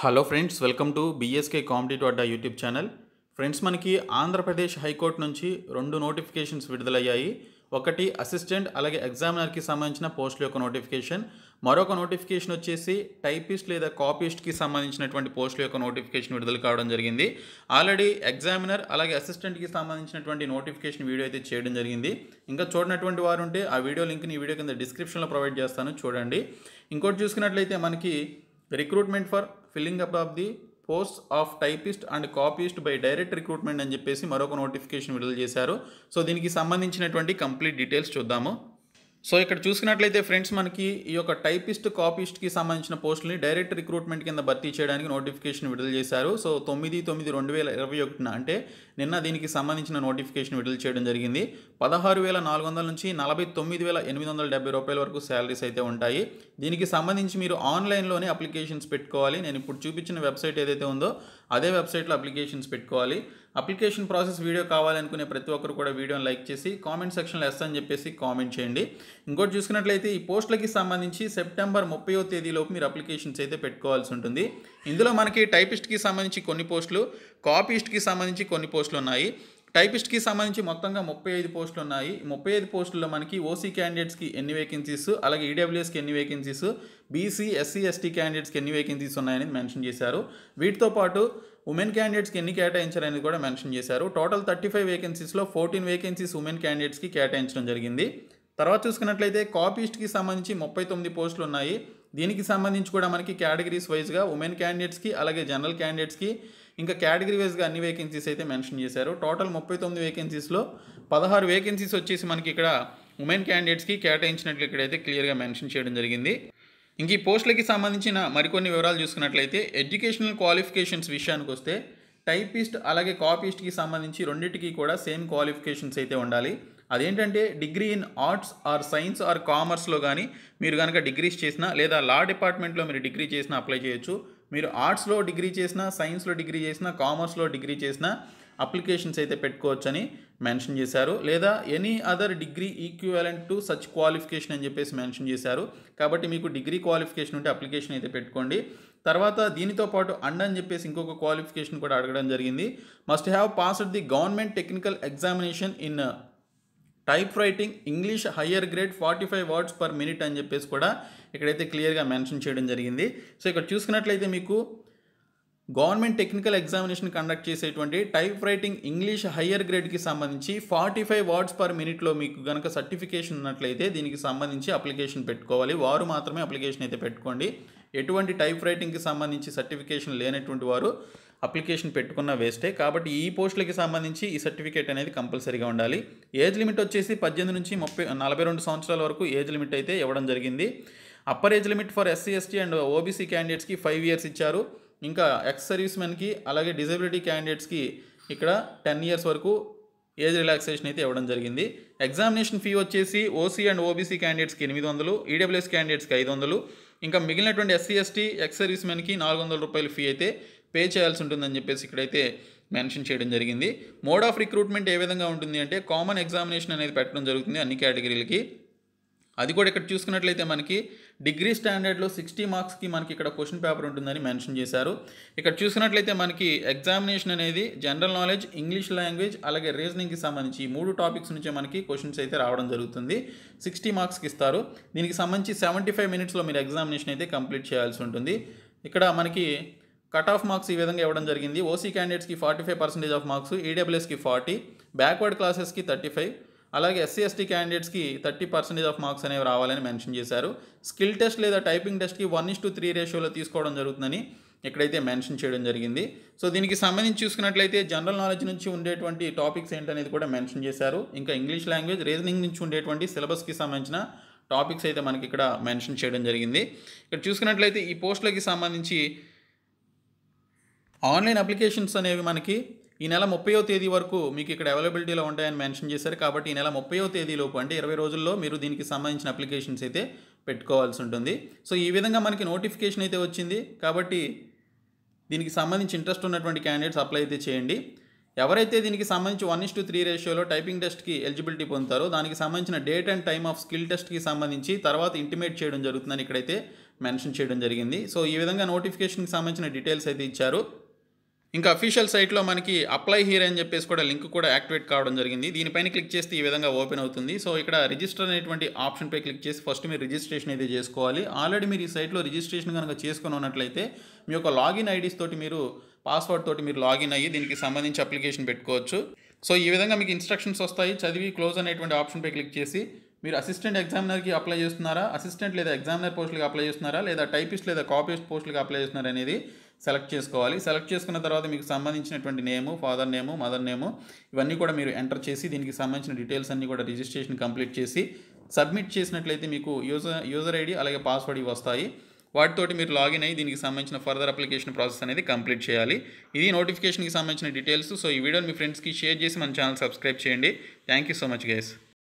Hello friends, welcome to BSK competitive Adda YouTube channel. Friends, మనకి Andhra Pradesh high court నుంచి 2 notifications విడుదలయ్యాయి. ఒకటి అసిస్టెంట్ అలాగే ఎగ్జామినర్కి సంబంధించిన పోస్టుల యొక్క నోటిఫికేషన్. మరొక నోటిఫికేషన్ వచ్చేసి టైపిస్ట్ లేదా కాపీస్ట్కి సంబంధించినటువంటి పోస్టుల యొక్క నోటిఫికేషన్ విడుదల కావడం జరిగింది. ఆల్రెడీ ఎగ్జామినర్ అలాగే అసిస్టెంట్కి సంబంధించినటువంటి నోటిఫికేషన్ వీడియో అయితే చేయడం జరిగింది. ఇంకా చూడనటువంటి వారు ఉంటే ఆ వీడియో లింక్ని ఈ వీడియో కింద డిస్క్రిప్షన్లో ప్రొవైడ్ చేస్తాను, చూడండి. ఇంకోటి చూసుకున్నట్లయితే మనకి recruitment for filling up of the post of typist and copyist by direct recruitment అని చెప్పేసి మరొక నోటిఫికేషన్ విడుదల చేశారు. సో దీనికి సంబంధించినటువంటి కంప్లీట్ డీటెయిల్స్ చూద్దాము. సో ఇక్కడ చూసుకున్నట్లయితే ఫ్రెండ్స్, మనకి ఈ యొక్క టైపిస్ట్ కాపీస్ట్కి సంబంధించిన పోస్టులని డైరెక్ట్ రిక్రూట్మెంట్ కింద భర్తీ చేయడానికి నోటిఫికేషన్ విడుదల చేశారు. సో 9/9/2021 అంటే నిన్న దీనికి సంబంధించిన నోటిఫికేషన్ విడుదల చేయడం జరిగింది. 16,400 నుంచి 49,870 రూపాయల వరకు శాలరీస్ అయితే ఉంటాయి. దీనికి సంబంధించి మీరు ఆన్లైన్లోనే అప్లికేషన్స్ పెట్టుకోవాలి. నేను ఇప్పుడు చూపించిన వెబ్సైట్ ఏదైతే ఉందో అదే వెబ్సైట్లో అప్లికేషన్స్ పెట్టుకోవాలి. అప్లికేషన్ ప్రాసెస్ వీడియో కావాలనుకునే ప్రతి ఒక్కరు కూడా వీడియోని లైక్ చేసి కామెంట్ సెక్షన్లో ఎస్ అని చెప్పేసి కామెంట్ చేయండి. ఇంకోటి చూసుకున్నట్లయితే ఈ పోస్టులకి సంబంధించి సెప్టెంబర్ 30వ తేదీలోపు మీరు అప్లికేషన్స్ అయితే పెట్టుకోవాల్సి ఉంటుంది. ఇందులో మనకి టైపిస్ట్కి సంబంధించి కొన్ని పోస్టులు, కాపీస్ట్కి సంబంధించి కొన్ని పోస్టులు ఉన్నాయి. టైపిస్ట్కి సంబంధించి మొత్తంగా 35 పోస్టులు ఉన్నాయి. 35 పోస్టుల్లో మనకి ఓసీ క్యాండిడేట్స్కి ఎన్ని వేకెన్సీస్, అలాగే ఈడబ్ల్యూఎస్కి ఎన్ని వేకెన్సీస్, బీసీ ఎస్సీ ఎస్టీ క్యాండిడేట్స్కి ఎన్ని వేకెన్సీస్ ఉన్నాయని మెన్షన్ చేశారు. వీటితో పాటు ఉమెన్ క్యాండిడేట్స్కి ఎన్ని కేటాయించారనేది కూడా మెన్షన్ చేశారు. టోటల్ 35 వేకెన్సీస్లో 14 వేకెన్సీస్ ఉమెన్ క్యాండిడేట్స్కి కేటాయించడం జరిగింది. తర్వాత చూసుకున్నట్లయితే కాపీస్ట్కి సంబంధించి 39 పోస్టులు ఉన్నాయి. దీనికి సంబంధించి కూడా మనకి కేటగిరీస్ వైజ్గా ఉమెన్ క్యాండిడేట్స్కి అలాగే జనరల్ క్యాండిడేట్స్కి ఇంకా కేటగిరీ వైజ్గా అన్ని వేకెన్సీస్ అయితే మెన్షన్ చేశారు. టోటల్ 39 వేకెన్సీస్లో 16 వేకెన్సీస్ వచ్చేసి మనకి ఇక్కడ ఉమెన్ క్యాండిడేట్స్కి కేటాయించినట్లు ఇక్కడైతే క్లియర్గా మెన్షన్ చేయడం జరిగింది. ఇంక ఈ పోస్టులకి సంబంధించిన మరికొన్ని వివరాలు చూసుకున్నట్లయితే ఎడ్యుకేషనల్ క్వాలిఫికేషన్స్ విషయానికి వస్తే టైపిస్ట్ అలాగే కాపీస్ట్కి సంబంధించి రెండింటికి కూడా సేమ్ క్వాలిఫికేషన్స్ అయితే ఉండాలి. అదేంటంటే degree in arts or science or కామర్స్లో కానీ మీరు కనుక డిగ్రీస్ చేసినా లేదా లా డిపార్ట్మెంట్లో మీరు డిగ్రీ చేసినా అప్లై చేయొచ్చు. మీరు ఆర్ట్స్లో డిగ్రీ చేసినా, సైన్స్లో డిగ్రీ చేసినా, కామర్స్లో డిగ్రీ చేసినా అప్లికేషన్స్ అయితే పెట్టుకోవచ్చని మెన్షన్ చేశారు. లేదా any other degree equivalent to such qualification అని చెప్పేసి మెన్షన్ చేశారు. కాబట్టి మీకు డిగ్రీ క్వాలిఫికేషన్ ఉంటే అప్లికేషన్ అయితే పెట్టుకోండి. తర్వాత దీనితో పాటు అని చెప్పేసి ఇంకొక క్వాలిఫికేషన్ కూడా అడగడం జరిగింది. Must have passed the government technical examination in type writing English higher grade 45 words per minute అని చెప్పేసి కూడా ఇక్కడైతే క్లియర్గా మెన్షన్ చేయడం జరిగింది. సో ఇక్కడ చూసుకున్నట్లయితే మీకు గవర్నమెంట్ టెక్నికల్ ఎగ్జామినేషన్ కండక్ట్ చేసేటువంటి టైప్ రైటింగ్ ఇంగ్లీష్ హయ్యర్ గ్రేడ్కి సంబంధించి 45 వర్డ్స్ పర్ మినిట్లో మీకు కనుక సర్టిఫికేషన్ ఉన్నట్లయితే దీనికి సంబంధించి అప్లికేషన్ పెట్టుకోవాలి. వారు మాత్రమే అప్లికేషన్ అయితే పెట్టుకోండి. ఎటువంటి టైప్ రైటింగ్కి సంబంధించి సర్టిఫికేషన్ లేనటువంటి వారు అప్లికేషన్ పెట్టుకున్న వేస్టే. కాబట్టి ఈ పోస్టులకి సంబంధించి ఈ సర్టిఫికేట్ అనేది కంపల్సరీగా ఉండాలి. ఏజ్ లిమిట్ వచ్చేసి 18 నుంచి 42 సంవత్సరాల వరకు ఏజ్ లిమిట్ అయితే ఇవ్వడం జరిగింది. Upper age limit for SC ST and OBC క్యాండిడేట్స్కి 5 ఇయర్స్ ఇచ్చారు. ఇంకా ఎక్స్ సర్వీస్ మెన్కి అలాగే డిజబిలిటీ క్యాండిడేట్స్కి ఇక్కడ 10 ఇయర్స్ వరకు ఏజ్ రిలాక్సేషన్ అయితే ఇవ్వడం జరిగింది. ఎగ్జామినేషన్ ఫీ వచ్చేసి ఓసీ అండ్ ఓబీసీ క్యాండిడేట్స్కి 800, ఈడబ్ల్యూఎస్ క్యాండిడేట్స్కి 500, ఇంకా మిగిలినటువంటి ఎస్సీ ఎస్టీ ఎక్స్ సర్వీస్ మెన్కి 400 రూపాయల ఫీ అయితే పే చేయాల్సి ఉంటుందని చెప్పేసి ఇక్కడైతే మెన్షన్ చేయడం జరిగింది. మోడ్ ఆఫ్ రిక్రూట్మెంట్ ఏ విధంగా ఉంటుంది అంటే కామన్ ఎగ్జామినేషన్ అనేది పెట్టడం జరుగుతుంది అన్ని కేటగిరీలకి. అది కూడా ఇక్కడ చూసుకున్నట్లయితే మనకి డిగ్రీ స్టాండర్డ్లో 60 మార్క్స్కి మనకి ఇక్కడ క్వశ్చన్ పేపర్ ఉంటుందని మెన్షన్ చేశారు. ఇక్కడ చూసుకున్నట్లయితే మనకి ఎగ్జామినేషన్ అనేది జనరల్ నాలెడ్జ్, ఇంగ్లీష్ లాంగ్వేజ్ అలాగే రీజనింగ్కి సంబంధించి ఈ 3 టాపిక్స్ నుంచే మనకి క్వశ్చన్స్ అయితే రావడం జరుగుతుంది. 60 మార్క్స్కి ఇస్తారు. దీనికి సంబంధించి 75 మినిట్స్లో మీరు ఎగ్జామినేషన్ అయితే కంప్లీట్ చేయాల్సి ఉంటుంది. ఇక్కడ మనకి కట్ ఆఫ్ మార్క్స్ ఈ విధంగా ఇవ్వడం జరిగింది. ఓసీ క్యాండిడేట్స్కి 45% ఆఫ్ మార్క్స్, ఈడబ్ల్యూఎస్కి 40, బ్యాక్వర్డ్ క్లాసెస్కి 35, అలాగే ఎస్సీ ఎస్టీ క్యాండిడేట్స్కి 30% ఆఫ్ మార్క్స్ అనేవి రావాలని మెన్షన్ చేశారు. స్కిల్ టెస్ట్ లేదా టైపింగ్ టెస్ట్కి 1:3 రేషియోలో తీసుకోవడం జరుగుతుందని ఇక్కడైతే మెన్షన్ చేయడం జరిగింది. సో దీనికి సంబంధించి చూసుకున్నట్లయితే జనరల్ నాలెడ్జ్ నుంచి ఉండేటువంటి టాపిక్స్ ఏంటనేది కూడా మెన్షన్ చేశారు. ఇంకా ఇంగ్లీష్ లాంగ్వేజ్, రీజనింగ్ నుంచి ఉండేటువంటి సిలబస్కి సంబంధించిన టాపిక్స్ అయితే మనకి ఇక్కడ మెన్షన్ చేయడం జరిగింది. ఇక్కడ చూసుకున్నట్లయితే ఈ పోస్టులకి సంబంధించి ఆన్లైన్ అప్లికేషన్స్ అనేవి మనకి ఈ నెల 30వ తేదీ వరకు మీకు ఇక్కడ అవైలబిలిటీలో ఉంటాయని మెన్షన్ చేశారు. కాబట్టి ఈ నెల 30వ తేదీలోపు అంటే 20 రోజుల్లో మీరు దీనికి సంబంధించిన అప్లికేషన్స్ అయితే పెట్టుకోవాల్సి ఉంటుంది. సో ఈ విధంగా మనకి నోటిఫికేషన్ అయితే వచ్చింది. కాబట్టి దీనికి సంబంధించి ఇంట్రెస్ట్ ఉన్నటువంటి క్యాండిడేట్స్ అప్లై అయితే చేయండి. ఎవరైతే దీనికి సంబంధించి 1:3 రేషియోలో టైపింగ్ టెస్ట్కి ఎలిజిబిలిటీ పొందుతారో దానికి సంబంధించిన date and time of skill టెస్ట్కి సంబంధించి తర్వాత ఇంటిమేట్ చేయడం జరుగుతుందని ఇక్కడైతే మెన్షన్ చేయడం జరిగింది. సో ఈ విధంగా నోటిఫికేషన్కి సంబంధించిన డీటెయిల్స్ అయితే ఇచ్చారు. ఇంకా అఫీషియల్ సైట్లో మనకి అప్లై హియర్ అని చెప్పేసి కూడా లింక్ కూడా యాక్టివేట్ కావడం జరిగింది. దీనిపైన క్లిక్ చేస్తే ఈ విధంగా ఓపెన్ అవుతుంది. సో ఇక్కడ రిజిస్టర్ అనేటువంటి ఆప్షన్పై క్లిక్ చేసి ఫస్ట్ మీరు రిజిస్ట్రేషన్ అయితే చేసుకోవాలి. ఆల్రెడీ మీరు ఈ సైట్లో రిజిస్ట్రేషన్ కనుక చేసుకుని ఉన్నట్లయితే మీ యొక్క లాగిన్ ఐడీస్ తోటి మీరు పాస్వర్డ్ తోటి మీరు లాగిన్ అయ్యి దీనికి సంబంధించి అప్లికేషన్ పెట్టుకోవచ్చు. సో ఈ విధంగా మీకు ఇన్స్ట్రక్షన్స్ వస్తాయి. చదివి క్లోజ్ అనేటువంటి ఆప్షన్పై క్లిక్ చేసి మీరు అసిస్టెంట్ ఎగ్జామినర్కి అప్లై చేస్తున్నారా, అసిస్టెంట్ లేదా ఎగ్జామినర్ పోస్టులకి అప్లై చేస్తున్నారా, లేదా టైపిస్ట్ లేదా కాపీస్ట్ పోస్టులకి అప్లై చేస్తున్నారా అనేది సెలెక్ట్ చేసుకోవాలి. సెలెక్ట్ చేసుకున్న తర్వాత మీకు సంబంధించినటువంటి నేము, ఫాదర్ నేము, మదర్ నేము ఇవన్నీ కూడా మీరు ఎంటర్ చేసి దీనికి సంబంధించిన డీటెయిల్స్ అన్నీ కూడా రిజిస్ట్రేషన్ కంప్లీట్ చేసి సబ్మిట్ చేసినట్లయితే మీకు యూజర్ ఐడి అలాగే పాస్వర్డ్ ఇవి వస్తాయి. వాటితోటి మీరు లాగిన్ అయ్యి దీనికి సంబంధించిన ఫర్దర్ అప్లికేషన్ ప్రాసెస్ అనేది కంప్లీట్ చేయాలి. ఇది నోటిఫికేషన్కి సంబంధించిన డీటెయిల్స్. సో ఈ వీడియోని మీ ఫ్రెండ్స్కి షేర్ చేసి మన ఛానల్ సబ్స్క్రైబ్ చేయండి. Thank you so much guys.